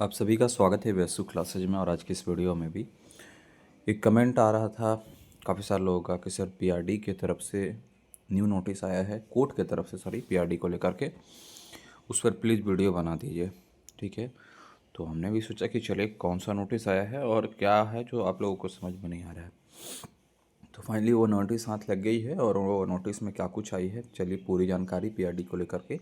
आप सभी का स्वागत है वैसु क्लासेज में। और आज की इस वीडियो में भी एक कमेंट आ रहा था काफ़ी सारे लोगों का कि सर पीआरडी की तरफ से न्यू नोटिस आया है, कोर्ट की तरफ से, सॉरी, पीआरडी को लेकर के, उस पर प्लीज़ वीडियो बना दीजिए। ठीक है, तो हमने भी सोचा कि चलिए कौन सा नोटिस आया है और क्या है जो आप लोगों को समझ में नहीं आ रहा है। तो फाइनली वो नोटिस हाथ लग गई है और वो नोटिस में क्या कुछ आई है, चलिए पूरी जानकारी पीआरडी को लेकर के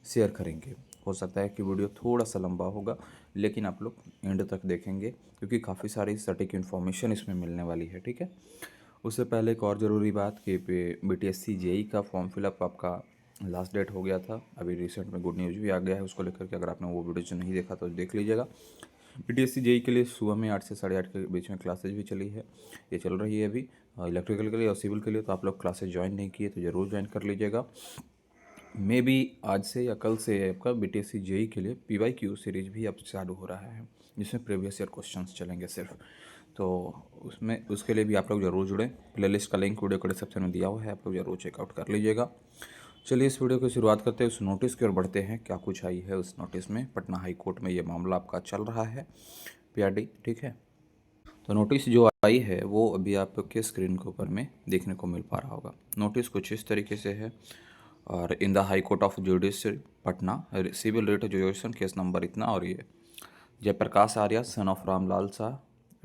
शेयर करेंगे। हो सकता है कि वीडियो थोड़ा सा लंबा होगा, लेकिन आप लोग एंड तक देखेंगे क्योंकि काफ़ी सारी सटीक इन्फॉर्मेशन इसमें मिलने वाली है। ठीक है, उससे पहले एक और ज़रूरी बात कि बीटीएससी जेई का फॉर्म फिलअप आपका लास्ट डेट हो गया था। अभी रिसेंट में गुड न्यूज़ भी आ गया है उसको लेकर के। अगर आपने वो वीडियो जो नहीं देखा तो देख लीजिएगा। बीटीएससी जेई के लिए सुबह में 8 से 8:30 के बीच में क्लासेज भी चली है, ये चल रही है अभी इलेक्ट्रिकल के लिए और सिविल के लिए। तो आप लोग क्लासेज ज्वाइन नहीं किए तो ज़रूर ज्वाइन कर लीजिएगा। मे बी आज से या कल से आपका बीटीएससी जेई के लिए पीवाईक्यू सीरीज भी अब चालू हो रहा है, जिसमें प्रीवियस ईयर क्वेश्चंस चलेंगे सिर्फ। तो उसमें उसके लिए भी आप लोग ज़रूर जुड़ें। प्लेलिस्ट का लिंक वीडियो के डिस्क्रिप्शन में दिया हुआ है, आप लोग ज़रूर चेकआउट कर लीजिएगा। चलिए इस वीडियो की शुरुआत करते हैं, उस नोटिस की ओर बढ़ते हैं। क्या कुछ आई है उस नोटिस में? पटना हाई कोर्ट में ये मामला आपका चल रहा है, पीआरडी। ठीक है, तो नोटिस जो आई है वो अभी आपके स्क्रीन के ऊपर में देखने को मिल पा रहा होगा। नोटिस कुछ इस तरीके से है। और in the high court of judiciary Patna, civil writ education case number इतना, और ये Jayprakash Arya son of Ramlal Shah,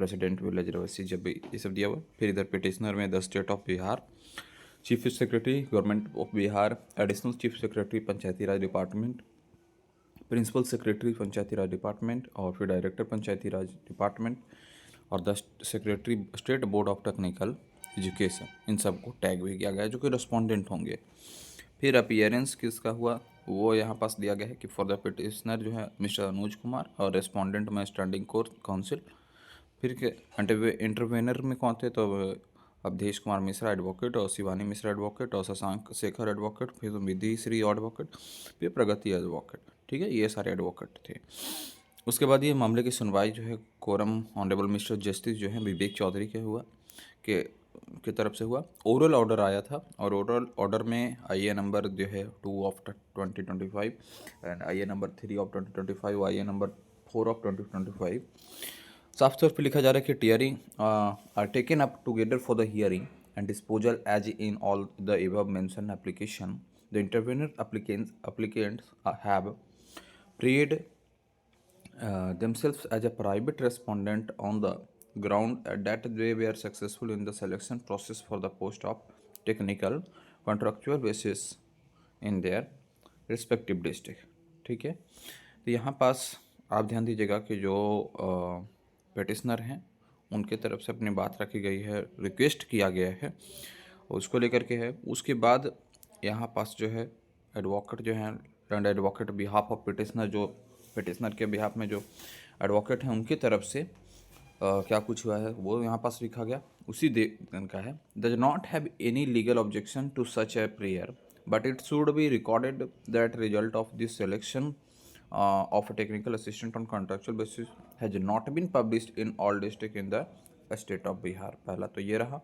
resident village Rawsi, जब भी ये सब दिया हुआ। फिर इधर पिटिशनर में the state of Bihar, chief secretary government of Bihar, additional chief secretary Panchayati Raj department, principal secretary Panchayati Raj department, और फिर डायरेक्टर पंचायती राज डिपार्टमेंट, और the secretary state board of technical education, इन सबको टैग भी किया गया है जो कि रेस्पोंडेंट होंगे। फिर अपीयरेंस किसका हुआ वो यहाँ पास दिया गया है कि फॉर द पिटिशनर जो है मिस्टर अनुज कुमार, और रेस्पोंडेंट में स्टैंडिंग कोर्ट काउंसिल। फिर के इंटरवेनर में कौन थे? तो अवधेश कुमार मिश्रा एडवोकेट, और शिवानी मिश्रा एडवोकेट, और शशांक शेखर एडवोकेट, फिर विधि श्री एडवोकेट, फिर प्रगति एडवोकेट। ठीक है, ये सारे एडवोकेट थे। उसके बाद ये मामले की सुनवाई जो है कोरम ऑनरेबल मिस्टर जस्टिस जो है विवेक चौधरी के हुआ के की तरफ से हुआ। ओरल ऑर्डर आया था, और ओरल ऑर्डर में आई ए नंबर जो है 2 of 2025 and I A number 3 of 2025, I A number 4 of 2025 साफ तौर पर लिखा जा रहा है कि tearing are taken up together for the hearing and disposal as in all the above mentioned application. The intervener applicants have plead themselves as a private respondent on the ground that they were successful in the selection process for the post of technical contractual basis in their respective district. ठीक है, तो यहाँ पास आप ध्यान दीजिएगा कि जो petitioner हैं उनके तरफ से अपनी बात रखी गई है, रिक्वेस्ट किया गया है, उसको लेकर के है। उसके बाद यहाँ पास जो है एडवोकेट जो है and advocate behalf of petitioner, जो पिटिशनर के बिहाफ में जो एडवोकेट हैं उनकी तरफ से क्या कुछ हुआ है वो यहाँ पास लिखा गया उसी दे का है। Does not have any legal objection to such a prayer, but it should be recorded that result of this selection of a technical assistant on contractual basis has not been published in all district in the state of Bihar। पहला तो ये रहा।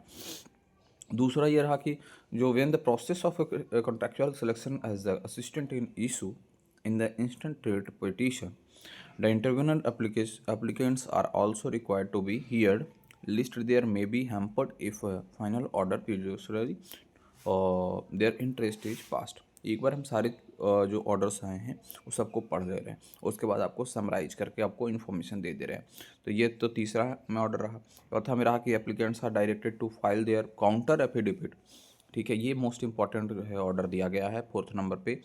दूसरा ये रहा कि जो when the process of a contractual selection as the assistant in issue in the instant rate petition, the intervener applicants are also required to be heard, list there may be hampered if a final order previously their interest is passed। एक बार हम सारे जो orders आए हैं वो सबको पढ़ ले रहे हैं, उसके बाद आपको समराइज करके आपको इन्फॉर्मेशन दे दे रहे हैं। तो ये तो तीसरा में ऑर्डर रहा। चौथा में रहा कि applicants are directed to file their counter affidavit. ठीक है, ये मोस्ट इंपॉर्टेंट है ऑर्डर दिया गया है। फोर्थ नंबर पे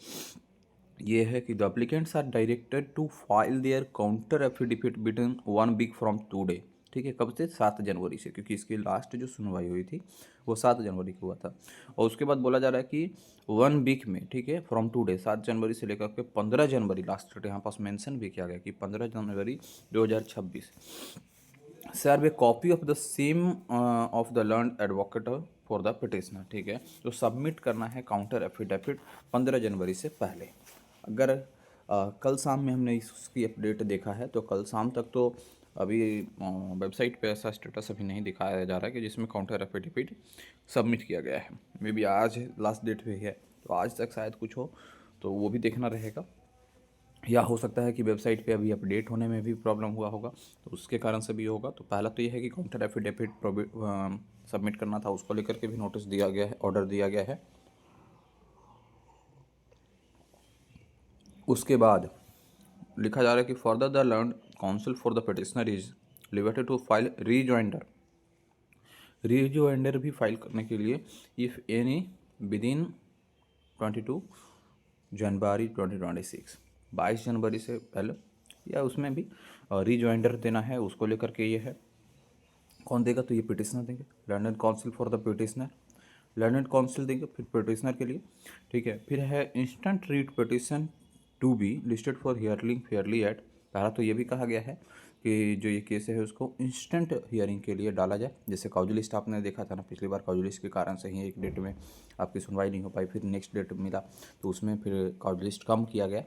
ये है कि the applicants are directed to file their counter affidavit within 1 week from today. ठीक है, कब से? 7 जनवरी से, क्योंकि इसकी लास्ट जो सुनवाई हुई थी वो 7 जनवरी को हुआ था। और उसके बाद बोला जा रहा है कि 1 वीक में, ठीक है, फ्रॉम टुडे 7 जनवरी से लेकर के 15 जनवरी, लास्ट डेट यहाँ पास मेंशन भी किया गया कि 15 January 2026 serve a copy of the same of the learned advocate for the petitioner. ठीक है, तो सबमिट करना है काउंटर एफिडेविट 15 जनवरी से पहले। अगर कल शाम में हमने इसकी अपडेट देखा है तो कल शाम तक तो अभी वेबसाइट पे ऐसा स्टेटस अभी नहीं दिखाया जा रहा है कि जिसमें काउंटर एफिडेविट सबमिट किया गया है। मे बी आज लास्ट डेट भी है तो आज तक शायद कुछ हो, तो वो भी देखना रहेगा। या हो सकता है कि वेबसाइट पे अभी अपडेट होने में भी प्रॉब्लम हुआ होगा, तो उसके कारण से भी होगा। तो पहला तो ये है कि काउंटर एफिडेविट सबमिट करना था, उसको लेकर के भी नोटिस दिया गया है, ऑर्डर दिया गया है। उसके बाद लिखा जा रहा है कि further the learned counsel for the petitioner is liberated to file rejoinder भी फाइल करने के लिए if any within 22 January 2026, 22 जनवरी से पहले या उसमें भी रीजॉइंडर देना है, उसको लेकर के ये है। कौन देगा? तो ये पिटिशनर देंगे, learned counsel for the petitioner, learned counsel देंगे फिर पिटिशनर के लिए। ठीक है, फिर है instant writ petition to be listed for hearing fairly at. पहला तो ये भी कहा गया है कि जो ये केस है उसको इंस्टेंट हियरिंग के लिए डाला जाए। जैसे काउजी लिस्ट आपने देखा था ना, पिछली बार काउजी लिस्ट के कारण से ही एक डेट में आपकी सुनवाई नहीं हो पाई, फिर नेक्स्ट डेट मिला, तो उसमें फिर काउजी लिस्ट कम किया गया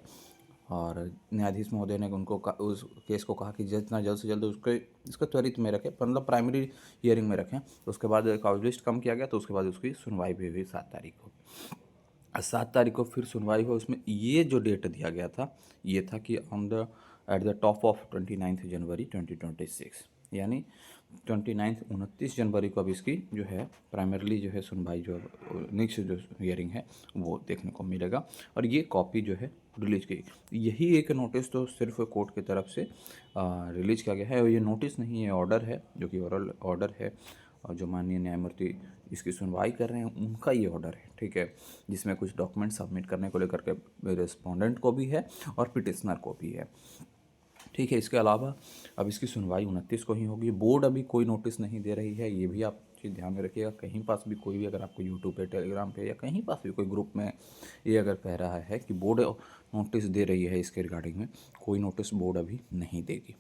और न्यायाधीश महोदय ने उनको उस केस को कहा कि जितना जल्द से जल्द इसको त्वरित में रखें, मतलब प्राइमरी हियरिंग में रखें। तो उसके बाद काउज लिस्ट कम किया गया, तो उसके बाद उसकी सुनवाई भी हुई 7 तारीख को। 7 तारीख को फिर सुनवाई हुई। उसमें ये जो डेट दिया गया था ये था कि एट द टॉप ऑफ 29 जनवरी 2026, यानी 29 जनवरी को अब इसकी जो है प्राइमरली जो है सुनवाई जो नेक्स्ट जो हियरिंग है वो देखने को मिलेगा। और ये कॉपी जो है रिलीज की, यही एक नोटिस तो सिर्फ कोर्ट की तरफ से रिलीज किया गया है। और ये नोटिस नहीं, ये ऑर्डर है, जो कि ओरल ऑर्डर है, और जो माननीय न्यायमूर्ति इसकी सुनवाई कर रहे हैं उनका ये ऑर्डर है। ठीक है, जिसमें कुछ डॉक्यूमेंट सबमिट करने को लेकर के रिस्पोंडेंट को भी है और पिटिशनर को भी है। ठीक है, इसके अलावा अब इसकी सुनवाई 29 को ही होगी। बोर्ड अभी कोई नोटिस नहीं दे रही है, ये भी आप चीज़ ध्यान में रखिएगा। कहीं पास भी कोई भी अगर आपको यूट्यूब पे, टेलीग्राम पे या कहीं पास भी कोई ग्रुप में ये अगर कह रहा है कि बोर्ड नोटिस दे रही है इसके रिगार्डिंग में, कोई नोटिस बोर्ड अभी नहीं देगी।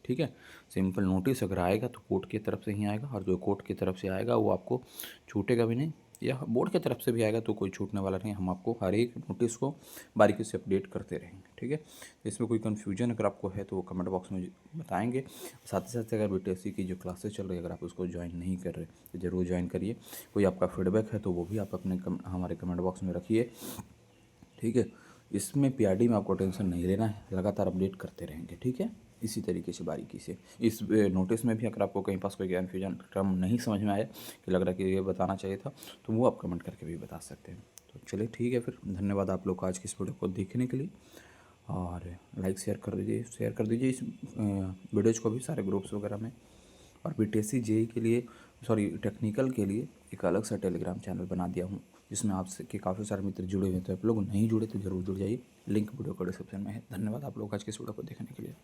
ठीक है, सिंपल नोटिस अगर आएगा तो कोर्ट की तरफ से ही आएगा, और जो कोर्ट की तरफ से आएगा वो आपको छूटेगा भी नहीं, या बोर्ड की तरफ से भी आएगा तो कोई छूटने वाला नहीं। हम आपको हर एक नोटिस को बारीकी से अपडेट करते रहेंगे। ठीक है, इसमें कोई कन्फ्यूजन अगर आपको है तो वो कमेंट बॉक्स में बताएंगे। साथ ही साथ अगर बीटीएससी की जो क्लासेस चल रही है अगर आप उसको ज्वाइन नहीं कर रहे तो ज़रूर ज्वाइन करिए। कोई आपका फीडबैक है तो वो भी आप अपने हमारे कमेंट बॉक्स में रखिए। ठीक है, इसमें पीआरडी में आपको टेंशन नहीं लेना है, लगातार अपडेट करते रहेंगे। ठीक है, इसी तरीके से बारीकी से इस नोटिस में भी अगर आपको कहीं पास कोई कन्फ्यूजन टर्म नहीं समझ में आया कि लग रहा है कि ये बताना चाहिए था, तो वो आप कमेंट करके भी बता सकते हैं। तो चलिए ठीक है, फिर धन्यवाद आप लोग को आज की इस वीडियो को देखने के लिए, और लाइक शेयर कर दीजिए इस वीडियोज़ को भी सारे ग्रुप्स वगैरह में। और बीटीएससी जेई के लिए, सॉरी टेक्निकल के लिए एक अलग सा टेलीग्राम चैनल बना दिया हूँ, जिसमें आपसे के काफ़ी सारे मित्र जुड़े हुए हैं। तो आप लोग नहीं जुड़े तो जरूर जुड़ जाइए, लिंक वीडियो को डिस्क्रिप्शन में है। धन्यवाद आप लोग आज के इस वीडियो को देखने के लिए।